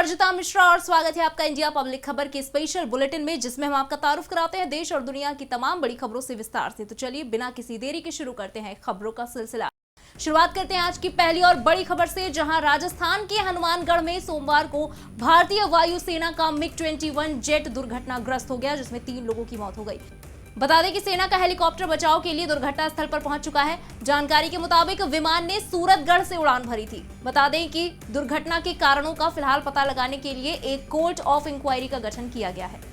वर्जिता मिश्रा और स्वागत है आपका इंडिया पब्लिक खबर के स्पेशल बुलेटिन में, जिसमें हम आपका तारुफ कराते हैं देश और दुनिया की तमाम बड़ी खबरों से विस्तार से। तो चलिए बिना किसी देरी के शुरू करते हैं खबरों का सिलसिला। शुरुआत करते हैं आज की पहली और बड़ी खबर से, जहां राजस्थान के हनुमानगढ़ में सोमवार को भारतीय वायुसेना का MiG-21 जेट दुर्घटनाग्रस्त हो गया, जिसमें 3 लोगों की मौत हो गई। बता दें कि सेना का हेलीकॉप्टर बचाव के लिए दुर्घटना स्थल पर पहुंच चुका है। जानकारी के मुताबिक विमान ने सूरतगढ़ से उड़ान भरी थी। बता दें कि दुर्घटना के कारणों का फिलहाल पता लगाने के लिए एक कोर्ट ऑफ इंक्वायरी का गठन किया गया है।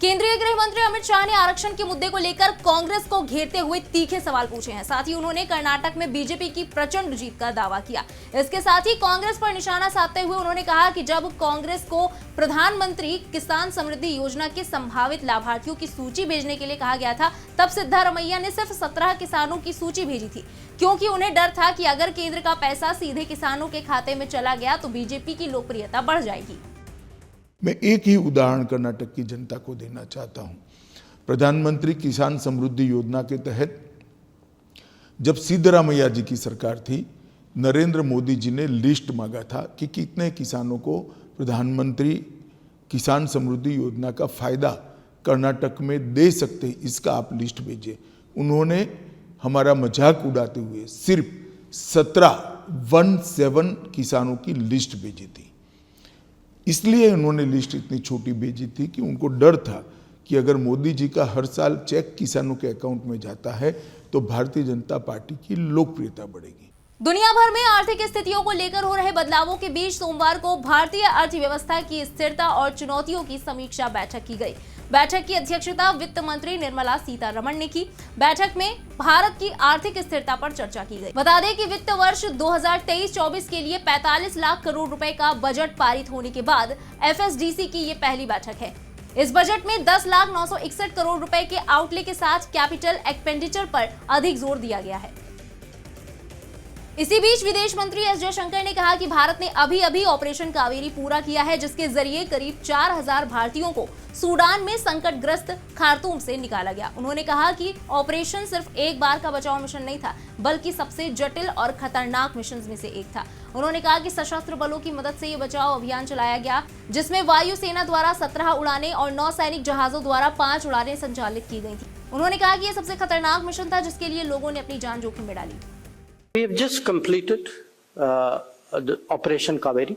केंद्रीय गृह मंत्री अमित शाह ने आरक्षण के मुद्दे को लेकर कांग्रेस को घेरते हुए तीखे सवाल पूछे हैं। साथ ही उन्होंने कर्नाटक में बीजेपी की प्रचंड जीत का दावा किया। इसके साथ ही कांग्रेस पर निशाना साधते हुए उन्होंने कहा कि जब कांग्रेस को प्रधानमंत्री किसान समृद्धि योजना के संभावित लाभार्थियों की सूची भेजने के लिए कहा गया था, तब सिद्धारमैया ने सिर्फ 17 किसानों की सूची भेजी थी, क्योंकि उन्हें डर था कि अगर केंद्र का पैसा सीधे किसानों के खाते में चला गया तो बीजेपी की लोकप्रियता बढ़ जाएगी। मैं एक ही उदाहरण कर्नाटक की जनता को देना चाहता हूं। प्रधानमंत्री किसान समृद्धि योजना के तहत जब सिद्धरामैया जी की सरकार थी, नरेंद्र मोदी जी ने लिस्ट मांगा था कि कितने किसानों को प्रधानमंत्री किसान समृद्धि योजना का फायदा कर्नाटक में दे सकते हैं, इसका आप लिस्ट भेजिए। उन्होंने हमारा मजाक उड़ाते हुए सिर्फ 17 किसानों की लिस्ट भेजी थी। इसलिए उन्होंने लिस्ट इतनी छोटी भेजी थी कि उनको डर था कि अगर मोदी जी का हर साल चेक किसानों के अकाउंट में जाता है तो भारतीय जनता पार्टी की लोकप्रियता बढ़ेगी। दुनिया भर में आर्थिक स्थितियों को लेकर हो रहे बदलावों के बीच सोमवार को भारतीय अर्थव्यवस्था की स्थिरता और चुनौतियों की समीक्षा बैठक की गई। बैठक की अध्यक्षता वित्त मंत्री निर्मला सीतारमण ने की। बैठक में भारत की आर्थिक स्थिरता पर चर्चा की गई। बता दें कि वित्त वर्ष 2023-24 के लिए 45 लाख करोड़ रुपए का बजट पारित होने के बाद FSDC की ये पहली बैठक है। इस बजट में 10,961 करोड़ रुपए के आउटले के साथ कैपिटल एक्सपेंडिचर पर अधिक जोर दिया गया है। इसी बीच विदेश मंत्री एस जयशंकर ने कहा कि भारत ने अभी ऑपरेशन कावेरी पूरा किया है, जिसके जरिए करीब 4,000 भारतीयों को सूडान में संकटग्रस्त खार्तूम से निकाला गया। उन्होंने कहा कि ऑपरेशन सिर्फ एक बार का बचाव मिशन नहीं था, बल्कि सबसे जटिल और खतरनाक मिशन में से एक था। उन्होंने कहा कि सशस्त्र बलों की मदद से ये बचाव अभियान चलाया गया, जिसमें वायुसेना द्वारा 17 उड़ानें और 9 सैनिक जहाजों द्वारा 5 उड़ानें संचालित की गई थी। उन्होंने कहा कि यह सबसे खतरनाक मिशन था, जिसके लिए लोगों ने अपनी जान जोखिम में डाली। We have just completed the Operation Kaveri.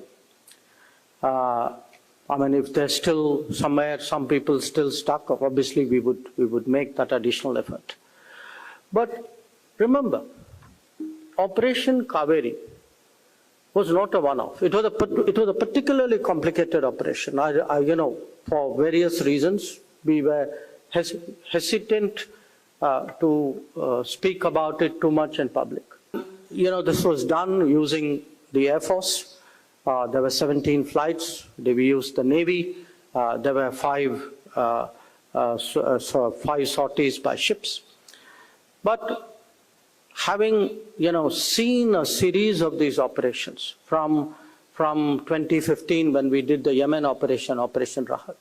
I mean, if there's still somewhere some people still stuck, obviously we would make that additional effort. But remember, Operation Kaveri was not a one-off. It was a particularly complicated operation. You know, for various reasons, we were hesitant to speak about it too much in public. You know, this was done using the Air Force. There were 17 flights. We used the Navy. There were 5 sorties by ships. But having, you know, seen a series of these operations from 2015 when we did the Yemen operation, Operation Rahat,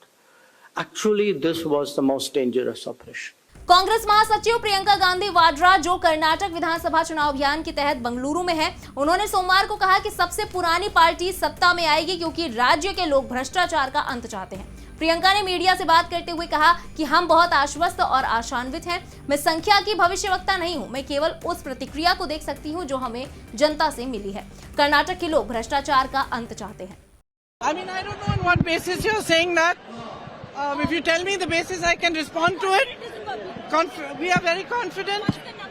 actually this was the most dangerous operation. Congress महासचिव प्रियंका गांधी वाड्रा, जो कर्नाटक विधानसभा चुनाव अभियान के तहत बंगलुरु में है, उन्होंने सोमवार को कहा कि सबसे पुरानी पार्टी सत्ता में आएगी, क्योंकि राज्य के लोग भ्रष्टाचार का अंत चाहते हैं। प्रियंका ने मीडिया से बात करते हुए कहा कि हम बहुत आश्वस्त और आशान्वित हैं। मैं संख्या की भविष्यवक्ता नहीं हूं, मैं केवल उस प्रतिक्रिया को देख सकती हूं जो हमें जनता से मिली है। कर्नाटक के लोग भ्रष्टाचार का अंत चाहते हैं। I mean, I don't know on what basis you're saying that. If you tell me the basis, I can respond to it. We are very confident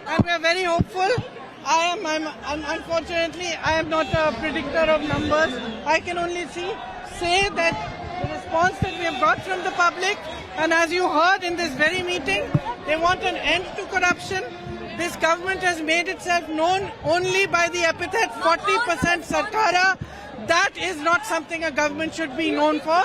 and we are very hopeful. Unfortunately, I am not a predictor of numbers. I can only say that the response that we have got from the public, and as you heard in this very meeting, they want an end to corruption. This government has made itself known only by the epithet 40% Sarkara. That is not something a government should be known for.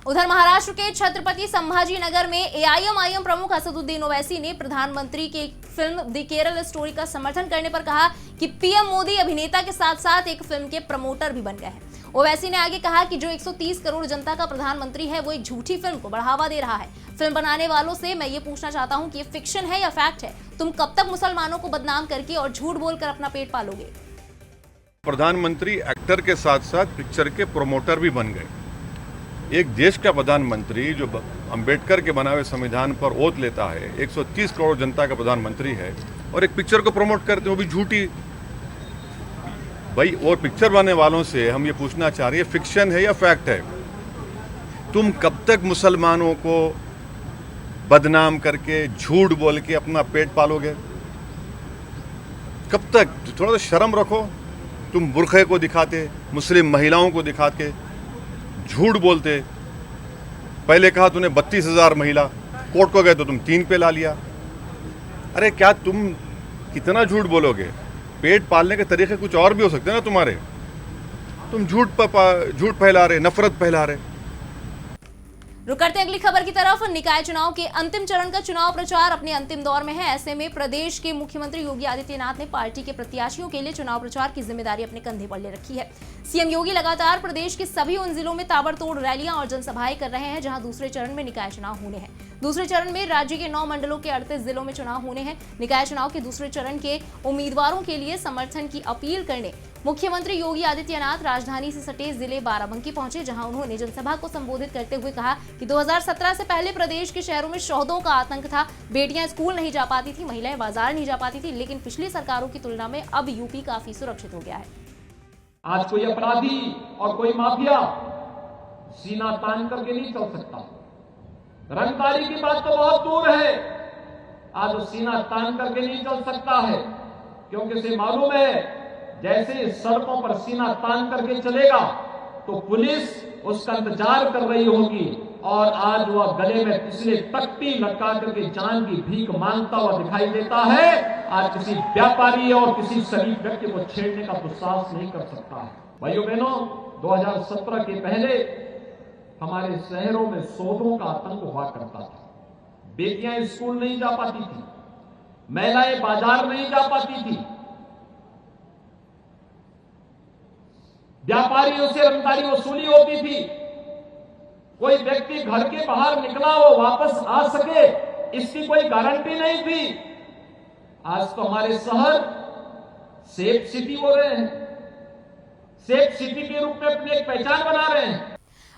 उधर महाराष्ट्र के छत्रपति संभाजी नगर में AIM प्रमुख असदुद्दीन ओवैसी ने प्रधानमंत्री की film the Kerala story का समर्थन करने पर कहा कि पीएम मोदी अभिनेता के साथ साथ एक फिल्म के प्रमोटर भी बन गए हैं। ओवैसी ने आगे कहा कि जो 130 करोड़ जनता का प्रधानमंत्री है, वो एक झूठी फिल्म को बढ़ावा दे रहा है। फिल्म बनाने वालों से मैं ये पूछना चाहता हूँ कि ये फिक्शन है या फैक्ट है? तुम कब तक मुसलमानों को बदनाम करके और झूठ बोलकर अपना पेट पालोगे? प्रधानमंत्री एक्टर के साथ साथ पिक्चर के प्रोमोटर भी बन गए। एक देश का प्रधानमंत्री जो अंबेडकर के बनाए हुए संविधान पर ओथ लेता है, 130 करोड़ जनता का प्रधानमंत्री है, और एक पिक्चर को प्रमोट करते हैं, वो भी झूठी। भाई, और पिक्चर बनाने वालों से हम ये पूछना चाह रहे हैं, फिक्शन है या फैक्ट है? तुम कब तक मुसलमानों को बदनाम करके, झूठ बोल के अपना पेट पालोगे? कब तक? थोड़ा सा शर्म रखो। तुम बुरखे को दिखाते, मुस्लिम महिलाओं को दिखा के झूठ बोलते। पहले कहा तूने 32,000 महिला, कोर्ट को गए तो तुम 3 पे ला लिया। अरे क्या तुम कितना झूठ बोलोगे? पेट पालने के तरीके कुछ और भी हो सकते हैं ना तुम्हारे। तुम झूठ फैला रहे, नफरत फैला रहे। रुक करते अगली खबर की तरफ। निकाय चुनाव के अंतिम चरण का चुनाव प्रचार अपने अंतिम दौर में है। ऐसे में प्रदेश के मुख्यमंत्री योगी आदित्यनाथ ने पार्टी के प्रत्याशियों के लिए चुनाव प्रचार की जिम्मेदारी अपने कंधे पर ले रखी है। सीएम योगी लगातार प्रदेश के सभी उन जिलों में ताबड़तोड़ रैलियां और जनसभाएं कर रहे हैं जहां दूसरे चरण में निकाय चुनाव होने हैं। दूसरे चरण में राज्य के 9 मंडलों के 38 जिलों में चुनाव होने हैं। निकाय चुनाव के दूसरे चरण के उम्मीदवारों के लिए समर्थन की अपील करने मुख्यमंत्री योगी आदित्यनाथ राजधानी से सटे जिले बाराबंकी पहुंचे, जहां उन्होंने जनसभा को संबोधित करते हुए कहा कि 2017 से पहले प्रदेश के शहरों में शौदों का आतंक था। बेटियां स्कूल नहीं जा पाती थी, महिलाएं बाजार नहीं जा पाती थी, लेकिन पिछली सरकारों की तुलना में अब यूपी काफी सुरक्षित हो गया है। आज कोई अपराधी और कोई माफिया सीना तान करके नहीं चल सकता। रंगदारी की बात तो बहुत दूर है, आज वो सीना तान करके नहीं चल सकता है, क्योंकि उसे मालूम है जैसे सड़कों पर सीना तान करके चलेगा तो पुलिस उसका इंतजार कर रही होगी, और आज वह गले में पिछले तख्ती लटका करके जान की भीख मांगता हुआ दिखाई देता है। आज किसी व्यापारी और किसी शरीफ व्यक्ति को छेड़ने का दुस्साहस नहीं कर सकता है। भाइयों बहनों, 2017 के पहले हमारे शहरों में शोधों का आतंक हुआ करता था। बेटियां स्कूल नहीं जा पाती थी, महिलाएं बाजार नहीं जा पाती थी, व्यापारियों से रंगदारी वसूली होती थी। कोई व्यक्ति घर के बाहर निकला हो वापस आ सके, इसकी कोई गारंटी नहीं थी। आज तो हमारे शहर सेफ सिटी हो रहे हैं, सेफ सिटी के रूप में अपनी एक पहचान बना रहे हैं।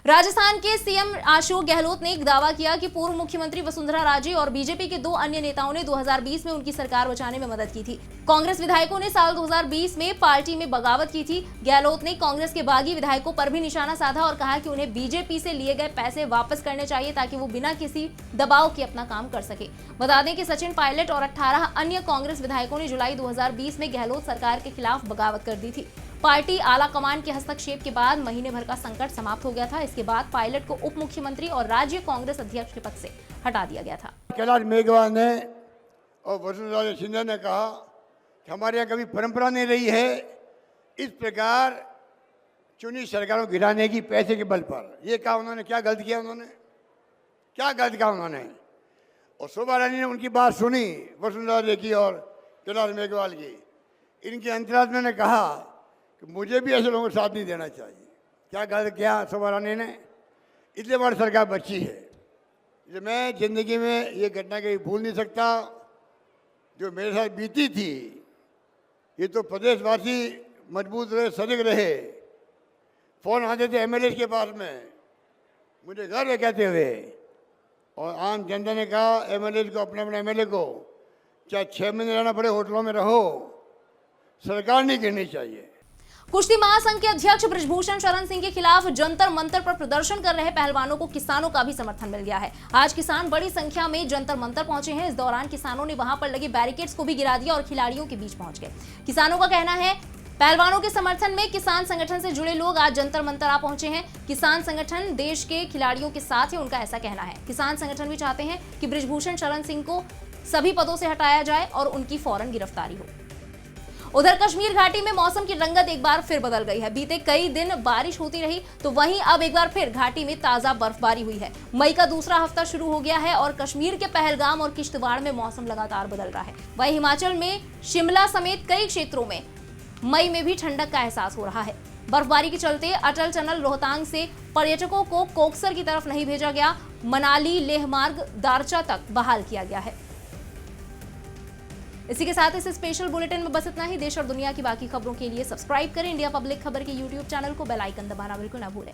राजस्थान के सीएम अशोक गहलोत ने एक दावा किया कि पूर्व मुख्यमंत्री वसुंधरा राजे और बीजेपी के 2 अन्य नेताओं ने 2020 में उनकी सरकार बचाने में मदद की थी। कांग्रेस विधायकों ने साल 2020 में पार्टी में बगावत की थी। गहलोत ने कांग्रेस के बागी विधायकों पर भी निशाना साधा और कहा कि उन्हें बीजेपी से लिए गए पैसे वापस करने चाहिए ताकि वो बिना किसी दबाव के अपना काम कर सके। बता दें कि सचिन पायलट और 18 अन्य कांग्रेस विधायकों ने जुलाई 2020 में गहलोत सरकार के खिलाफ बगावत कर दी थी। पार्टी आला कमान के हस्तक्षेप के बाद महीने भर का संकट समाप्त हो गया था। इसके बाद पायलट को उप मुख्यमंत्री और राज्य कांग्रेस अध्यक्ष के पद से हटा दिया गया था। कैलाश मेघवाल ने और वसुंधरा सिंधिया ने कहा कि हमारे यहाँ कभी परंपरा नहीं रही है इस प्रकार चुनी सरकारों को गिराने की पैसे के बल पर। ये कहा उन्होंने, क्या गलत किया उन्होंने, क्या गलत कहा उन्होंने? और शोभा रानी ने उनकी बात सुनी, वसुंधरा जी की और कैलाश मेघवाल की। इनके अंतरात्मा ने कहा कि मुझे भी ऐसे लोगों को साथ नहीं देना चाहिए। क्या गलत किया शोभा रानी ने? इसलिए बड़ी सरकार बची है। इसलिए मैं जिंदगी में ये घटना कभी भूल नहीं सकता जो मेरे साथ बीती थी। ये तो प्रदेशवासी मजबूत रहे, सजग रहे। फोन आते थे एमएलए के पास में, मुझे गर्व है कहते हुए, और आम जनता ने कहा एमएलए को, अपने अपने एमएलए को, चाहे 6 महीने रहना पड़े होटलों में रहो, सरकार नहीं गिरनी चाहिए। कुश्ती महासंघ के अध्यक्ष बृजभूषण शरण सिंह के खिलाफ जंतर मंतर पर प्रदर्शन कर रहे पहलवानों को किसानों का भी समर्थन मिल गया है। आज किसान बड़ी संख्या में जंतर मंतर पहुंचे हैं। इस दौरान किसानों ने वहां पर लगे बैरिकेड्स को भी गिरा दिया और खिलाड़ियों के बीच पहुंच गए। किसानों का कहना है पहलवानों के समर्थन में किसान संगठन से जुड़े लोग आज जंतर मंतर आ पहुंचे हैं। किसान संगठन देश के खिलाड़ियों के साथ है, उनका ऐसा कहना है। किसान संगठन भी चाहते हैं कि बृजभूषण शरण सिंह को सभी पदों से हटाया जाए और उनकी फौरन गिरफ्तारी हो। उधर कश्मीर घाटी में मौसम की रंगत एक बार फिर बदल गई है। बीते कई दिन बारिश होती रही तो वहीं अब एक बार फिर घाटी में ताजा बर्फबारी हुई है। मई का दूसरा हफ्ता शुरू हो गया है और कश्मीर के पहलगाम और किश्तवाड़ में मौसम लगातार बदल रहा है। वहीं हिमाचल में शिमला समेत कई क्षेत्रों में मई में भी ठंडक का एहसास हो रहा है। बर्फबारी के चलते अटल टनल रोहतांग से पर्यटकों को कोकसर की तरफ नहीं भेजा गया। मनाली लेह मार्ग दारचा तक बहाल किया गया है। इसी के साथ इस स्पेशल बुलेटिन में बस इतना ही। देश और दुनिया की बाकी खबरों के लिए सब्सक्राइब करें इंडिया पब्लिक खबर के यूट्यूब चैनल को। बेल आइकन दबाना बिल्कुल ना भूलें।